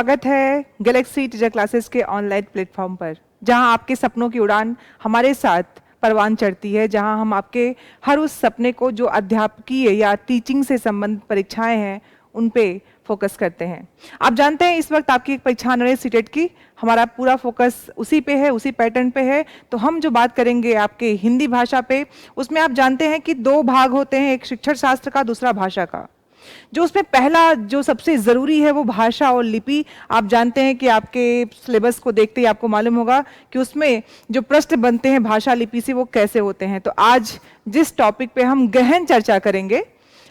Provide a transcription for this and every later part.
स्वागत है Galaxy teacher classes के ऑनलाइन प्लेटफॉर्म पर, जहां आपके सपनों की उड़ान हमारे साथ परवान चढ़ती है, जहां हम आपके हर उस सपने को जो अध्यापकीय या टीचिंग से संबंधित परीक्षाएं हैं उन पे फोकस करते हैं। आप जानते हैं इस वक्त आपकी एक परीक्षा आने सीटेट की, हमारा पूरा फोकस उसी पे है, उसी पैटर्न पे है। तो हम जो बात करेंगे आपके हिंदी भाषा पे, उसमें आप जानते हैं कि दो भाग होते हैं, एक शिक्षण शास्त्र का, दूसरा भाषा का। जो उसमें पहला जो सबसे जरूरी है वो भाषा और लिपि। आप जानते हैं कि आपके सिलेबस को देखते ही आपको मालूम होगा कि उसमें जो प्रश्न बनते हैं भाषा लिपि से वो कैसे होते हैं। तो आज जिस टॉपिक पे हम गहन चर्चा करेंगे,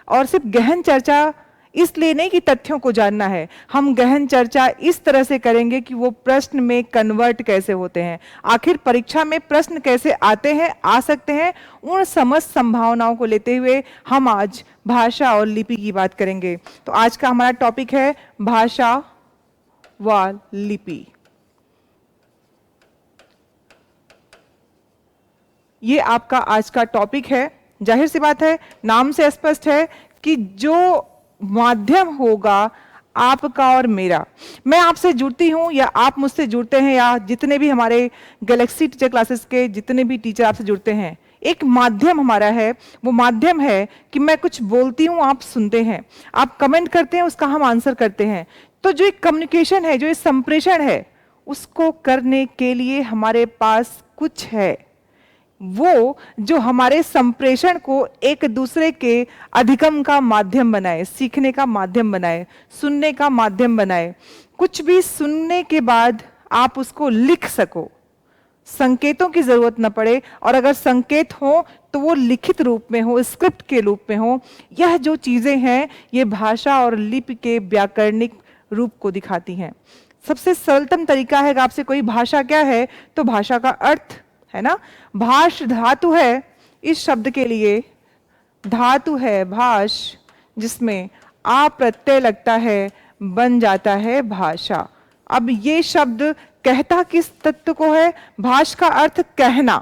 और सिर्फ गहन चर्चा इसलिए नहीं कि तथ्यों को जानना है, हम गहन चर्चा इस तरह से करेंगे कि वो प्रश्न में कन्वर्ट कैसे होते हैं, आखिर परीक्षा में प्रश्न कैसे आते हैं, आ सकते हैं। उन समस्त संभावनाओं को लेते हुए हम आज भाषा और लिपि की बात करेंगे। तो आज का हमारा टॉपिक है भाषा व लिपि। ये आपका आज का टॉपिक है। जाहिर सी बात है, नाम से स्पष्ट है कि जो माध्यम होगा आपका और मेरा, मैं आपसे जुड़ती हूं या आप मुझसे जुड़ते हैं, या जितने भी हमारे गैलेक्सी टीचर क्लासेस के जितने भी टीचर आपसे जुड़ते हैं, एक माध्यम हमारा है। वो माध्यम है कि मैं कुछ बोलती हूं, आप सुनते हैं, आप कमेंट करते हैं, उसका हम आंसर करते हैं। तो जो एक कम्युनिकेशन है, जो एक संप्रेषण है, उसको करने के लिए हमारे पास कुछ है, वो जो हमारे संप्रेषण को एक दूसरे के अधिगम का माध्यम बनाए, सीखने का माध्यम बनाए, सुनने का माध्यम बनाए। कुछ भी सुनने के बाद आप उसको लिख सको, संकेतों की जरूरत न पड़े, और अगर संकेत हो तो वो लिखित रूप में हो, स्क्रिप्ट के रूप में हो। यह जो चीजें हैं ये भाषा और लिपि के व्याकरणिक रूप को दिखाती हैं। सबसे सरलतम तरीका है, आपसे कोई भाषा क्या है, तो भाषा का अर्थ है ना, भाष धातु है। इस शब्द के लिए धातु है भाष, जिसमें आ प्रत्यय लगता है, बन जाता है भाषा। अब ये शब्द कहता किस तत्व को है? भाष का अर्थ कहना,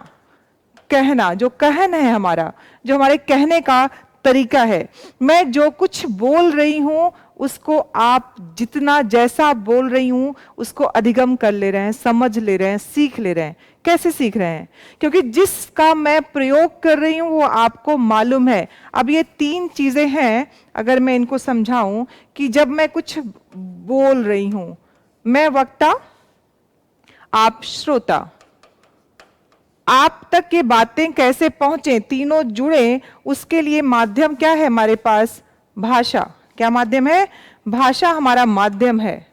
कहना, जो कहन है हमारा, जो हमारे कहने का तरीका है। मैं जो कुछ बोल रही हूं उसको आप जितना जैसा बोल रही हूं उसको अधिगम कर ले रहे हैं, समझ ले रहे हैं, सीख ले रहे हैं। कैसे सीख रहे हैं? क्योंकि जिसका मैं प्रयोग कर रही हूं वो आपको मालूम है। अब ये तीन चीजें हैं, अगर मैं इनको समझाऊं कि जब मैं कुछ बोल रही हूं, मैं वक्ता, आप श्रोता, आप तक ये बातें कैसे पहुंचे, तीनों जुड़े, उसके लिए माध्यम क्या है हमारे पास? भाषा। क्या माध्यम है? भाषा हमारा माध्यम है।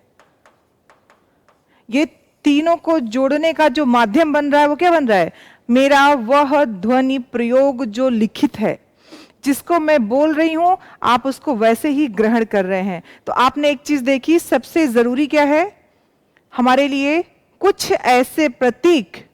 ये तीनों को जोड़ने का जो माध्यम बन रहा है वो क्या बन रहा है? मेरा वह ध्वनि प्रयोग जो लिखित है, जिसको मैं बोल रही हूं आप उसको वैसे ही ग्रहण कर रहे हैं। तो आपने एक चीज देखी, सबसे जरूरी क्या है हमारे लिए? कुछ ऐसे प्रतीक,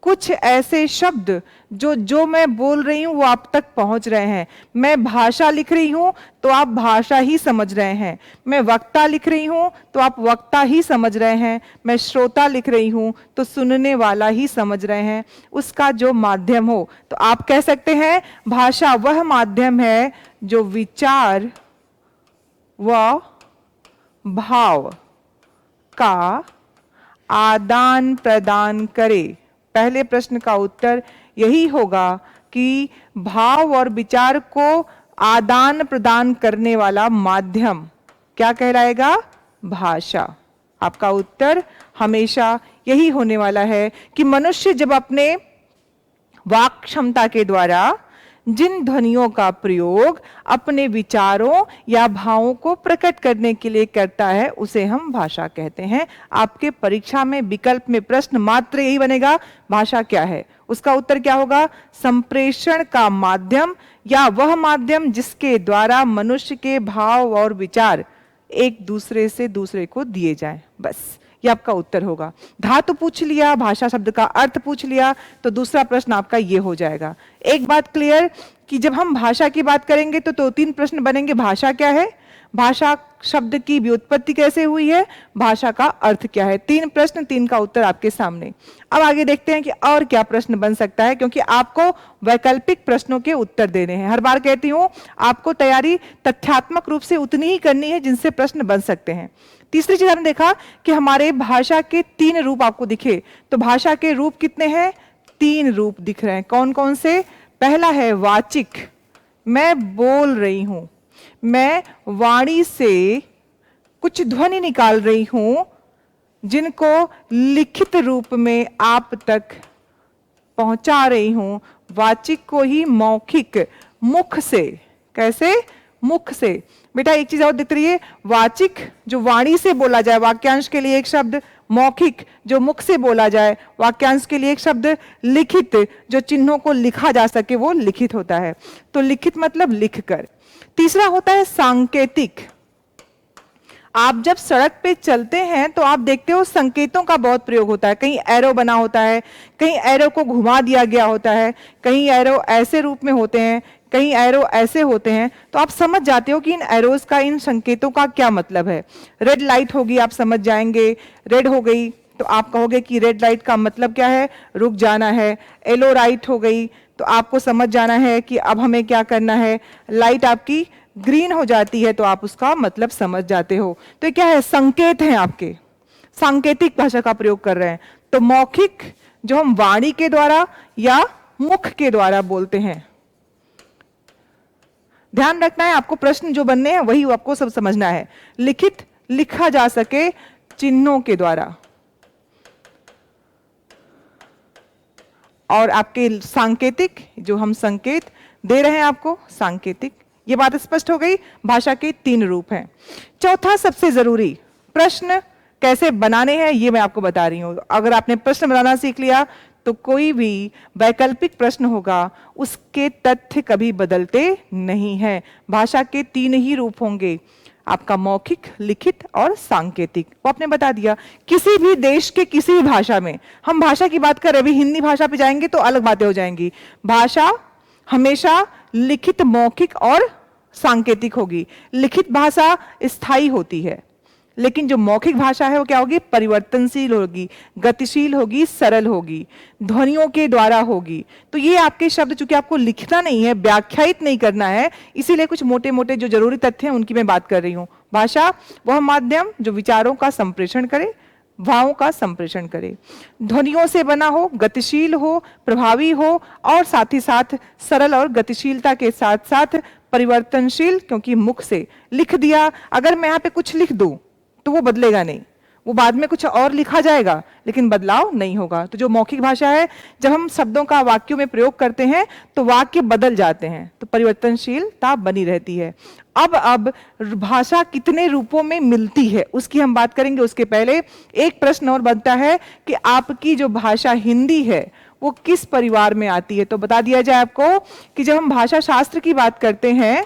कुछ ऐसे शब्द जो मैं बोल रही हूं वो आप तक पहुंच रहे हैं। मैं भाषा लिख रही हूं तो आप भाषा ही समझ रहे हैं। मैं वक्ता लिख रही हूं तो आप वक्ता ही समझ रहे हैं। मैं श्रोता लिख रही हूं तो सुनने वाला ही समझ रहे हैं। उसका जो माध्यम हो, तो आप कह सकते हैं भाषा वह माध्यम है जो विचार व भाव का आदान प्रदान करे। पहले प्रश्न का उत्तर यही होगा कि भाव और विचार को आदान प्रदान करने वाला माध्यम क्या कहलाएगा? भाषा। आपका उत्तर हमेशा यही होने वाला है कि मनुष्य जब अपने वाक क्षमता के द्वारा जिन ध्वनियों का प्रयोग अपने विचारों या भावों को प्रकट करने के लिए करता है उसे हम भाषा कहते हैं। आपके परीक्षा में विकल्प में प्रश्न मात्र यही बनेगा, भाषा क्या है? उसका उत्तर क्या होगा? संप्रेषण का माध्यम, या वह माध्यम जिसके द्वारा मनुष्य के भाव और विचार एक दूसरे से दूसरे को दिए जाएं। बस ये आपका उत्तर होगा। धातु पूछ लिया, भाषा शब्द का अर्थ पूछ लिया, तो दूसरा प्रश्न आपका ये हो जाएगा। एक बात क्लियर कि जब हम भाषा की बात करेंगे तो तीन प्रश्न बनेंगे। भाषा क्या है? भाषा शब्द की व्युत्पत्ति कैसे हुई है? भाषा का अर्थ क्या है? तीन प्रश्न, तीन का उत्तर आपके सामने। अब आगे देखते हैं कि और क्या प्रश्न बन सकता है, क्योंकि आपको वैकल्पिक प्रश्नों के उत्तर देने हैं। हर बार कहती हूं आपको तैयारी तथ्यात्मक रूप से उतनी ही करनी है जिनसे प्रश्न बन सकते हैं। तीसरी चीज हमने देखा कि हमारे भाषा के 3 रूप आपको दिखे, तो भाषा के रूप कितने हैं? 3 रूप दिख रहे हैं। कौन कौन से? पहला है वाचिक, मैं बोल रही हूं, मैं वाणी से कुछ ध्वनि निकाल रही हूं जिनको लिखित रूप में आप तक पहुंचा रही हूं। वाचिक को ही मौखिक, मुख से। कैसे? मुख से। बेटा एक चीज और दिख रही है, वाचिक जो वाणी से बोला जाए वाक्यांश के लिए एक शब्द, मौखिक जो मुख से बोला जाए वाक्यांश के लिए एक शब्द, लिखित जो चिन्हों को लिखा जा सके वो लिखित होता है। तो लिखित मतलब लिखकर। तीसरा होता है सांकेतिक। आप जब सड़क पे चलते हैं तो आप देखते हो संकेतों का बहुत प्रयोग होता है। कहीं एरो बना होता है, कहीं एरो को घुमा दिया गया होता है, कहीं एरो ऐसे रूप में होते हैं, कहीं एरो ऐसे होते हैं। तो आप समझ जाते हो कि इन एरोस का, इन संकेतों का क्या मतलब है। रेड लाइट होगी, आप समझ जाएंगे, रेड हो गई तो आप कहोगे कि रेड लाइट का मतलब क्या है? रुक जाना है। येलो लाइट हो गई तो आपको समझ जाना है कि अब हमें क्या करना है। लाइट आपकी ग्रीन हो जाती है तो आप उसका मतलब समझ जाते हो। तो क्या है? संकेत हैं आपके, सांकेतिक भाषा का प्रयोग कर रहे हैं। तो मौखिक जो हम वाणी के द्वारा या मुख के द्वारा बोलते हैं। ध्यान रखना है, आपको प्रश्न जो बनने हैं वही आपको सब समझना है। लिखित लिखा जा सके चिन्हों के द्वारा, और आपके सांकेतिक जो हम संकेत दे रहे हैं आपको, सांकेतिक। ये बात स्पष्ट हो गई। भाषा के 3 रूप हैं। चौथा सबसे जरूरी, प्रश्न कैसे बनाने हैं ये मैं आपको बता रही हूं। अगर आपने प्रश्न बनाना सीख लिया तो कोई भी वैकल्पिक प्रश्न होगा उसके तथ्य कभी बदलते नहीं हैं। भाषा के 3 ही रूप होंगे, आपका मौखिक, लिखित और सांकेतिक। वो आपने बता दिया। किसी भी देश के किसी भी भाषा में, हम भाषा की बात कर रहे हैं, अभी हिंदी भाषा पे जाएंगे तो अलग बातें हो जाएंगी। भाषा हमेशा लिखित, मौखिक और सांकेतिक होगी। लिखित भाषा स्थायी होती है, लेकिन जो मौखिक भाषा है वो क्या होगी? परिवर्तनशील होगी, गतिशील होगी, सरल होगी, ध्वनियों के द्वारा होगी। तो ये आपके शब्द, चूंकि आपको लिखना नहीं है, व्याख्यायित नहीं करना है, इसीलिए कुछ मोटे मोटे जो जरूरी तथ्य हैं उनकी मैं बात कर रही हूं। भाषा वह माध्यम जो विचारों का संप्रेषण करे, भावों का संप्रेषण करे, ध्वनियों से बना हो, गतिशील हो, प्रभावी हो, और साथ ही साथ सरल और गतिशीलता के साथ साथ परिवर्तनशील, क्योंकि मुख से लिख दिया। अगर मैं यहाँ पे कुछ लिख दूं तो वो बदलेगा नहीं, वो बाद में कुछ और लिखा जाएगा लेकिन बदलाव नहीं होगा। तो जो मौखिक भाषा है, जब हम शब्दों का वाक्यों में प्रयोग करते हैं तो वाक्य बदल जाते हैं, तो परिवर्तनशीलता बनी रहती है। अब भाषा कितने रूपों में मिलती है उसकी हम बात करेंगे। उसके पहले एक प्रश्न और बनता है कि आपकी जो भाषा हिंदी है वो किस परिवार में आती है। तो बता दिया जाए आपको कि जब हम भाषा शास्त्र की बात करते हैं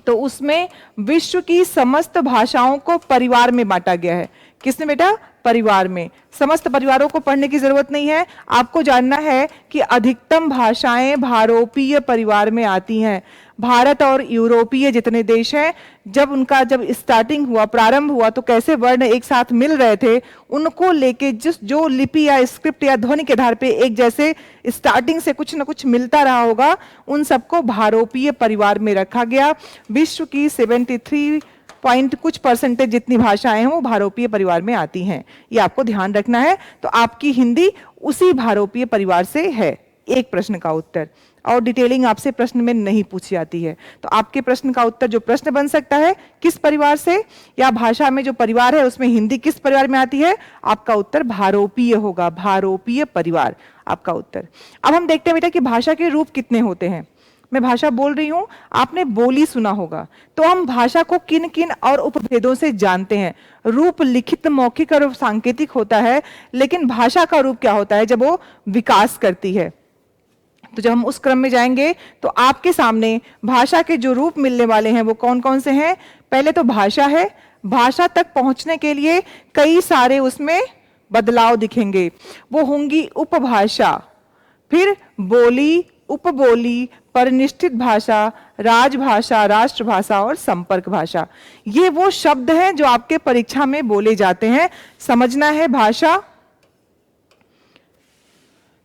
तो उसमें विश्व की समस्त भाषाओं को परिवार में बांटा गया है। किसने बेटा? परिवार में। समस्त परिवारों को पढ़ने की जरूरत नहीं है, आपको जानना है कि अधिकतम भाषाएं भारोपीय परिवार में आती हैं। भारत और यूरोपीय जितने देश हैं, जब स्टार्टिंग हुआ, प्रारंभ हुआ, तो कैसे वर्ण एक साथ मिल रहे थे, उनको लेके जो लिपि या स्क्रिप्ट या ध्वनि के आधार पे एक जैसे स्टार्टिंग से कुछ न कुछ मिलता रहा होगा, उन सबको भारोपीय परिवार में रखा गया। विश्व की 73 पॉइंट कुछ परसेंटेज जितनी भाषाएं हैं वो भारोपीय परिवार में आती हैं, ये आपको ध्यान रखना है। तो आपकी हिंदी उसी भारोपीय परिवार से है। एक प्रश्न का उत्तर, और डिटेलिंग आपसे प्रश्न में नहीं पूछी जाती है। तो आपके प्रश्न का उत्तर जो प्रश्न बन सकता है, किस परिवार से, या भाषा में जो परिवार है उसमें हिंदी किस परिवार में आती है, आपका उत्तर भारोपीय होगा, भारोपीय परिवार आपका उत्तर। अब हम देखते हैं बेटा कि भाषा के रूप कितने होते हैं। मैं भाषा बोल रही हूं, आपने बोली सुना होगा, तो हम भाषा को किन किन और उपभेदों से जानते हैं। रूप लिखित, मौखिक और सांकेतिक होता है, लेकिन भाषा का रूप क्या होता है जब वो विकास करती है। तो जब हम उस क्रम में जाएंगे तो आपके सामने भाषा के जो रूप मिलने वाले हैं वो कौन कौन से हैं। पहले तो भाषा है, भाषा तक पहुंचने के लिए कई सारे उसमें बदलाव दिखेंगे। वो होंगी उपभाषा, फिर बोली, उपबोली, परिनिष्ठित भाषा, राजभाषा, राष्ट्रभाषा और संपर्क भाषा। ये वो शब्द हैं जो आपके परीक्षा में बोले जाते हैं। समझना है, भाषा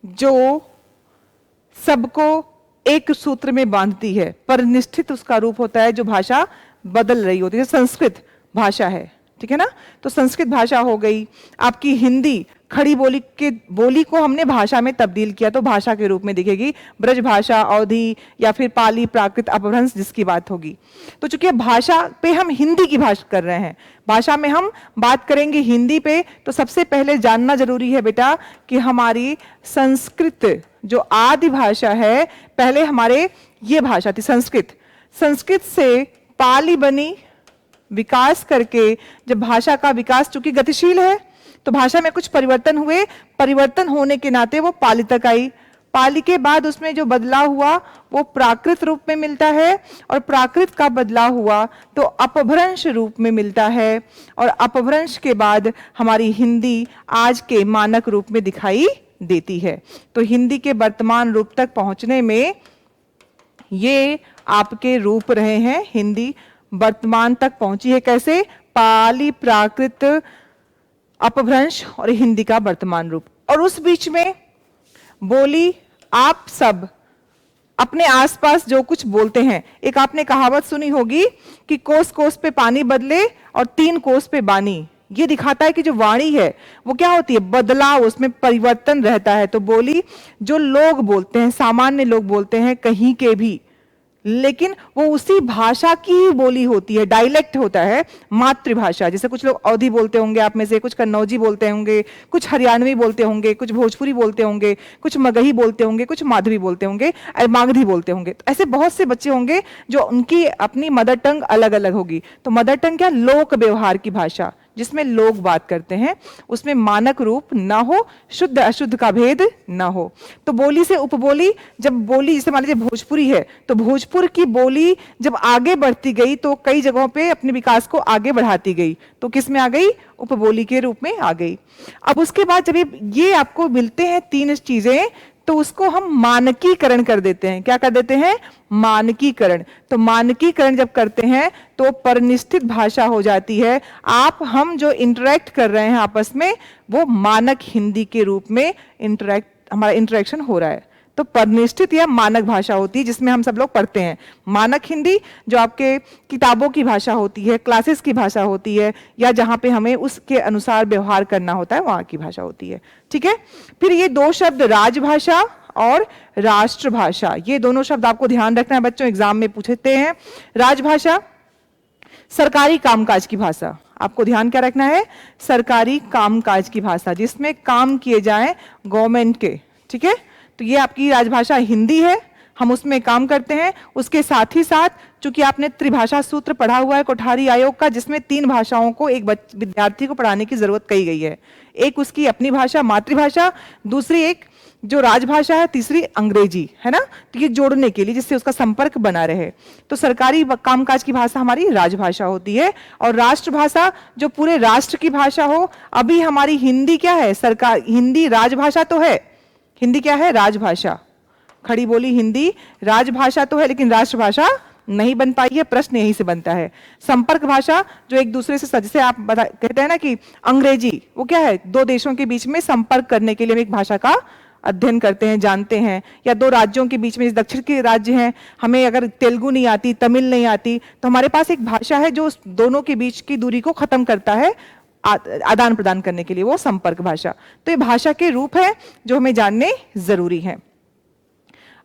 जो सबको एक सूत्र में बांधती है। परिनिष्ठित उसका रूप होता है जो भाषा बदल रही होती है। संस्कृत भाषा है, ठीक है ना। तो संस्कृत भाषा हो गई। आपकी हिंदी खड़ी बोली को हमने भाषा में तब्दील किया तो भाषा के रूप में दिखेगी, ब्रज भाषा, अवधी या फिर पाली, प्राकृत, अपभ्रंश जिसकी बात होगी। तो चूंकि भाषा पे हम हिंदी की भाषा कर रहे हैं, भाषा में हम बात करेंगे हिंदी पे, तो सबसे पहले जानना जरूरी है बेटा कि हमारी संस्कृत जो आदि भाषा है, पहले हमारे ये भाषा थी संस्कृत, संस्कृत से पाली बनी, विकास करके जब भाषा का विकास चूंकि गतिशील है तो भाषा में कुछ परिवर्तन हुए, परिवर्तन होने के नाते वो पाली तक आई। पाली के बाद उसमें जो बदलाव हुआ वो प्राकृत रूप में मिलता है, और प्राकृत का बदलाव हुआ तो अपभ्रंश रूप में मिलता है, और अपभ्रंश के बाद हमारी हिंदी आज के मानक रूप में दिखाई देती है। तो हिंदी के वर्तमान रूप तक पहुंचने में ये आपके रूप रहे हैं। हिंदी वर्तमान तक पहुंची है कैसे? पाली, प्राकृत, अपभ्रंश और हिंदी का वर्तमान रूप। और उस बीच में बोली आप सब अपने आसपास जो कुछ बोलते हैं, एक आपने कहावत सुनी होगी कि कोस कोस पे पानी बदले और 3 कोस पे बानी। ये दिखाता है कि जो वाणी है वो क्या होती है, बदलाव, उसमें परिवर्तन रहता है। तो बोली जो लोग बोलते हैं, सामान्य लोग बोलते हैं कहीं के भी, लेकिन वो उसी भाषा की ही बोली होती है, डायलेक्ट होता है, मातृभाषा। जैसे कुछ लोग अवधी बोलते होंगे आप में से, कुछ कन्नौजी बोलते होंगे, कुछ हरियाणवी बोलते होंगे, कुछ भोजपुरी बोलते होंगे, कुछ मगही बोलते होंगे, कुछ माधवी बोलते होंगे, मागधी बोलते होंगे। तो ऐसे बहुत से बच्चे होंगे जो उनकी अपनी मदर टंग अलग अलग होगी। तो मदर टंग क्या, लोक व्यवहार की भाषा, जिसमें लोग बात करते हैं, उसमें मानक रूप ना हो, शुद्ध अशुद्ध का भेद ना हो। तो बोली से उपबोली, जब बोली जैसे मान लीजिए भोजपुरी है तो भोजपुर की बोली जब आगे बढ़ती गई तो कई जगहों पे अपने विकास को आगे बढ़ाती गई, तो किस में आ गई, उपबोली के रूप में आ गई। अब उसके बाद जब ये आपको मिलते हैं 3 चीजें, तो उसको हम मानकीकरण कर देते हैं। क्या कर देते हैं, मानकीकरण। तो मानकीकरण जब करते हैं तो परिनिष्ठित भाषा हो जाती है। आप हम जो इंटरेक्ट कर रहे हैं आपस में, वो मानक हिंदी के रूप में हमारा इंटरेक्शन हो रहा है। तो परिनिष्ठित या मानक भाषा होती है जिसमें हम सब लोग पढ़ते हैं। मानक हिंदी जो आपके किताबों की भाषा होती है, क्लासेस की भाषा होती है, या जहां पे हमें उसके अनुसार व्यवहार करना होता है, वहां की भाषा होती है। ठीक है। फिर ये 2 शब्द राजभाषा और राष्ट्रभाषा, ये दोनों शब्द आपको ध्यान रखना है बच्चों, एग्जाम में पूछते हैं। राजभाषा सरकारी कामकाज की भाषा, आपको ध्यान क्या रखना है, सरकारी कामकाज की भाषा, जिसमें काम किए जाएं गवर्नमेंट के। ठीक है। तो ये आपकी राजभाषा हिंदी है, हम उसमें काम करते हैं। उसके साथ ही साथ चूंकि आपने त्रिभाषा सूत्र पढ़ा हुआ है कोठारी आयोग का, जिसमें 3 भाषाओं को एक विद्यार्थी को पढ़ाने की जरूरत कही गई है। एक उसकी अपनी भाषा मातृभाषा, दूसरी एक जो राजभाषा है, तीसरी अंग्रेजी, है ना। तो ये जोड़ने के लिए, जिससे उसका संपर्क बना रहे। तो सरकारी कामकाज की भाषा हमारी राजभाषा होती है। और राष्ट्रभाषा जो पूरे राष्ट्र की भाषा हो। अभी हमारी हिंदी क्या है, हिंदी राजभाषा तो है, हिंदी क्या है, राजभाषा, खड़ी बोली हिंदी राजभाषा तो है, लेकिन राष्ट्रभाषा नहीं बन पाई है। प्रश्न यहीं से बनता है। संपर्क भाषा जो एक दूसरे से, जैसे आप कहते हैं ना कि अंग्रेजी, वो क्या है, 2 देशों के बीच में संपर्क करने के लिए हम एक भाषा का अध्ययन करते हैं, जानते हैं। या 2 राज्यों के बीच में, दक्षिण के राज्य हैं, हमें अगर तेलुगु नहीं आती, तमिल नहीं आती, तो हमारे पास एक भाषा है जो दोनों के बीच की दूरी को खत्म करता है, आदान प्रदान करने के लिए, वो संपर्क भाषा। तो ये भाषा के रूप है जो हमें जानने जरूरी है।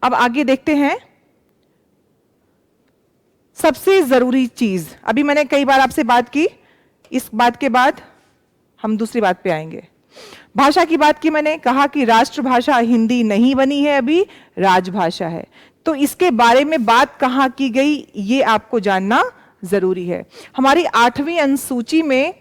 अब आगे देखते हैं सबसे जरूरी चीज। अभी मैंने कई बार आपसे बात की, इस बात के बाद हम दूसरी बात पे आएंगे। भाषा की बात की, मैंने कहा कि राष्ट्रभाषा हिंदी नहीं बनी है, अभी राजभाषा है। तो इसके बारे में बात कहां की गई, ये आपको जानना जरूरी है। हमारी 8वीं अनुसूची में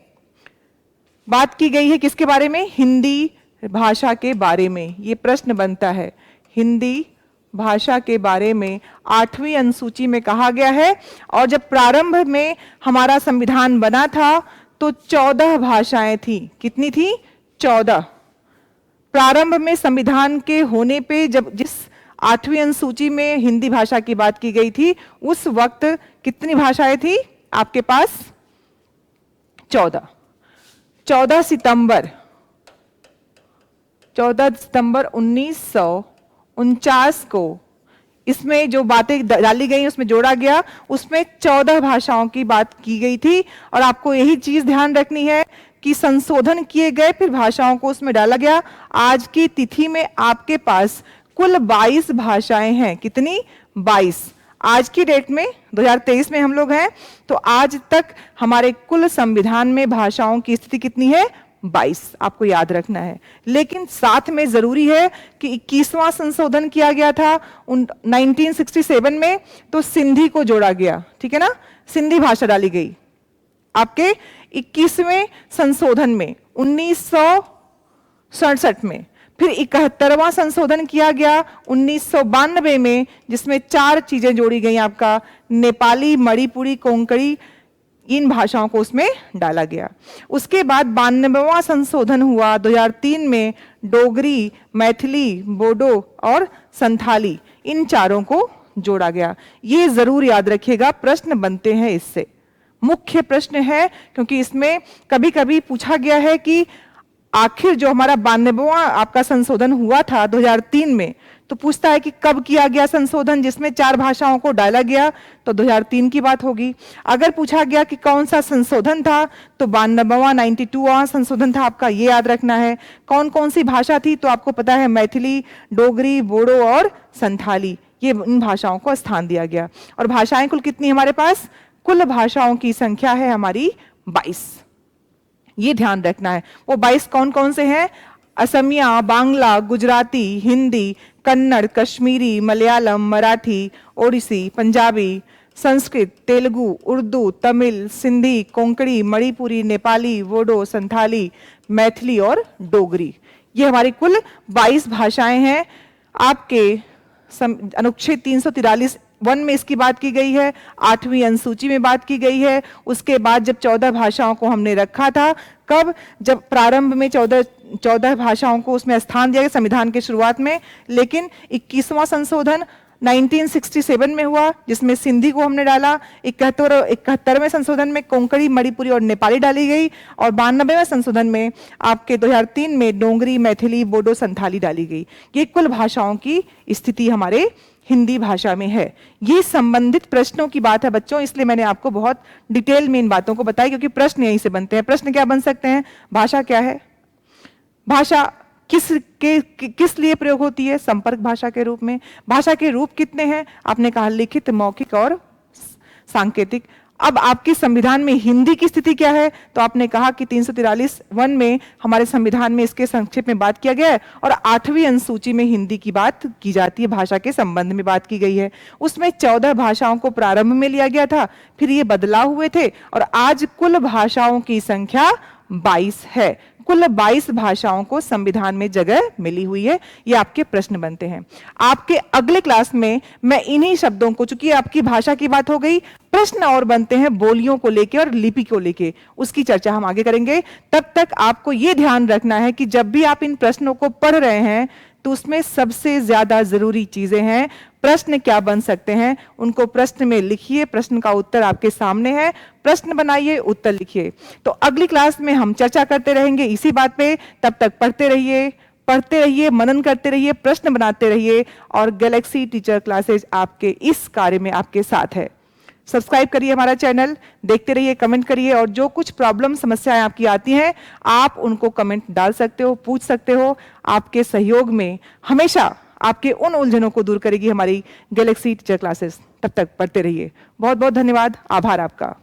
बात की गई है किसके बारे में, हिंदी भाषा के बारे में। ये प्रश्न बनता है, हिंदी भाषा के बारे में 8वीं अनुसूची में कहा गया है। और जब प्रारंभ में हमारा संविधान बना था तो 14 भाषाएं थी। कितनी थी, 14। प्रारंभ में संविधान के होने पे जिस 8वीं अनुसूची में हिंदी भाषा की बात की गई थी, उस वक्त कितनी भाषाएं थी आपके पास, 14। 14 सितंबर 1949 को इसमें जो बातें डाली गई उसमें जोड़ा गया, उसमें 14 भाषाओं की बात की गई थी। और आपको यही चीज ध्यान रखनी है कि संशोधन किए गए फिर भाषाओं को उसमें डाला गया। आज की तिथि में आपके पास कुल 22 भाषाएं हैं। कितनी? 22। आज की डेट में 2023 में हम लोग हैं, तो आज तक हमारे कुल संविधान में भाषाओं की स्थिति कितनी है? 22। आपको याद रखना है। लेकिन साथ में जरूरी है कि 21वां संशोधन किया गया था 1967 में, तो सिंधी को जोड़ा गया। ठीक है ना, सिंधी भाषा डाली गई आपके 21वें संशोधन में 1967 में। फिर 71वां संशोधन किया गया 1992 में, जिसमें 4 चीजें जोड़ी गई। आपका नेपाली, मणिपुरी, कोंकणी, इन भाषाओं को उसमें डाला गया। उसके बाद 92वां संशोधन हुआ 2003 में, डोगरी, मैथिली, बोडो और संथाली, इन चारों को जोड़ा गया। ये जरूर याद रखिएगा, प्रश्न बनते हैं इससे, मुख्य प्रश्न है, क्योंकि इसमें कभी कभी पूछा गया है कि आखिर जो हमारा 92वां आपका संशोधन हुआ था 2003 में, तो पूछता है कि कब किया गया संशोधन जिसमें 4 भाषाओं को डाला गया, तो 2003 की बात होगी। अगर पूछा गया कि कौन सा संशोधन था, तो 92वां 92वां संशोधन था आपका, ये याद रखना है। कौन कौन सी भाषा थी, तो आपको पता है मैथिली, डोगरी, बोडो और संथाली, ये इन भाषाओं को स्थान दिया गया। और भाषाएं कुल कितनी हमारे पास? कुल भाषाओं की संख्या है हमारी 22। ये ध्यान रखना है। वो 22 कौन कौन से हैं? असमिया, बांग्ला, गुजराती, हिंदी, कन्नड़, कश्मीरी, मलयालम, मराठी, ओडिसी, पंजाबी, संस्कृत, तेलुगु, उर्दू, तमिल, सिंधी, कोंकणी, मणिपुरी, नेपाली, बोडो, संथाली, मैथिली और डोगरी। ये हमारी कुल 22 भाषाएं हैं। आपके अनुच्छेद 343 वन में इसकी बात की गई है, 8वीं अनुसूची में बात की गई है। उसके बाद जब 14 भाषाओं को हमने रखा था, कब? जब प्रारंभ में 14 भाषाओं को उसमें स्थान दिया गया संविधान के शुरुआत में। लेकिन 21वां संशोधन 1967 में हुआ, जिसमें सिंधी को हमने डाला। 71वें संशोधन में कोंकणी, मणिपुरी और नेपाली डाली गई। और 92वें संशोधन में आपके 2003 में डोगरी, मैथिली, बोडो, संथाली डाली गई। ये कुल भाषाओं की स्थिति हमारे हिंदी भाषा में है। ये संबंधित प्रश्नों की बात है बच्चों, इसलिए मैंने आपको बहुत डिटेल में इन बातों को बताई, क्योंकि प्रश्न यहीं से बनते हैं। प्रश्न क्या बन सकते हैं? भाषा क्या है? भाषा किस लिए प्रयोग होती है? संपर्क भाषा के रूप में। भाषा के रूप कितने हैं? आपने कहा लिखित, मौखिक और सांकेतिक। अब आपके संविधान में हिंदी की स्थिति क्या है? तो आपने कहा कि 343 वन में हमारे संविधान में इसके संक्षेप में बात किया गया है, और 8वीं अनुसूची में हिंदी की बात की जाती है, भाषा के संबंध में बात की गई है। उसमें 14 भाषाओं को प्रारंभ में लिया गया था, फिर ये बदलाव हुए थे, और आज कुल भाषाओं की संख्या 22 है। कुल 22 भाषाओं को संविधान में जगह मिली हुई है। ये आपके प्रश्न बनते हैं। आपके अगले क्लास में मैं इन्हीं शब्दों को, चूंकि आपकी भाषा की बात हो गई, प्रश्न और बनते हैं बोलियों को लेके और लिपि को लेके, उसकी चर्चा हम आगे करेंगे। तब तक आपको यह ध्यान रखना है कि जब भी आप इन प्रश्नों को पढ़ रहे हैं, तो उसमें सबसे ज्यादा जरूरी चीजें हैं। प्रश्न क्या बन सकते हैं, उनको प्रश्न में लिखिए, प्रश्न का उत्तर आपके सामने है, प्रश्न बनाइए, उत्तर लिखिए। तो अगली क्लास में हम चर्चा करते रहेंगे इसी बात पे। तब तक पढ़ते रहिए, मनन करते रहिए, प्रश्न बनाते रहिए, और गैलेक्सी टीचर क्लासेज आपके इस कार्य में आपके साथ है। सब्सक्राइब करिए हमारा चैनल, देखते रहिए, कमेंट करिए, और जो कुछ प्रॉब्लम समस्याएं आपकी आती हैं, आप उनको कमेंट डाल सकते हो, पूछ सकते हो। आपके सहयोग में हमेशा आपके उन उलझनों को दूर करेगी हमारी गैलेक्सी टीचर क्लासेस। तब तक पढ़ते रहिए। बहुत बहुत धन्यवाद, आभार आपका।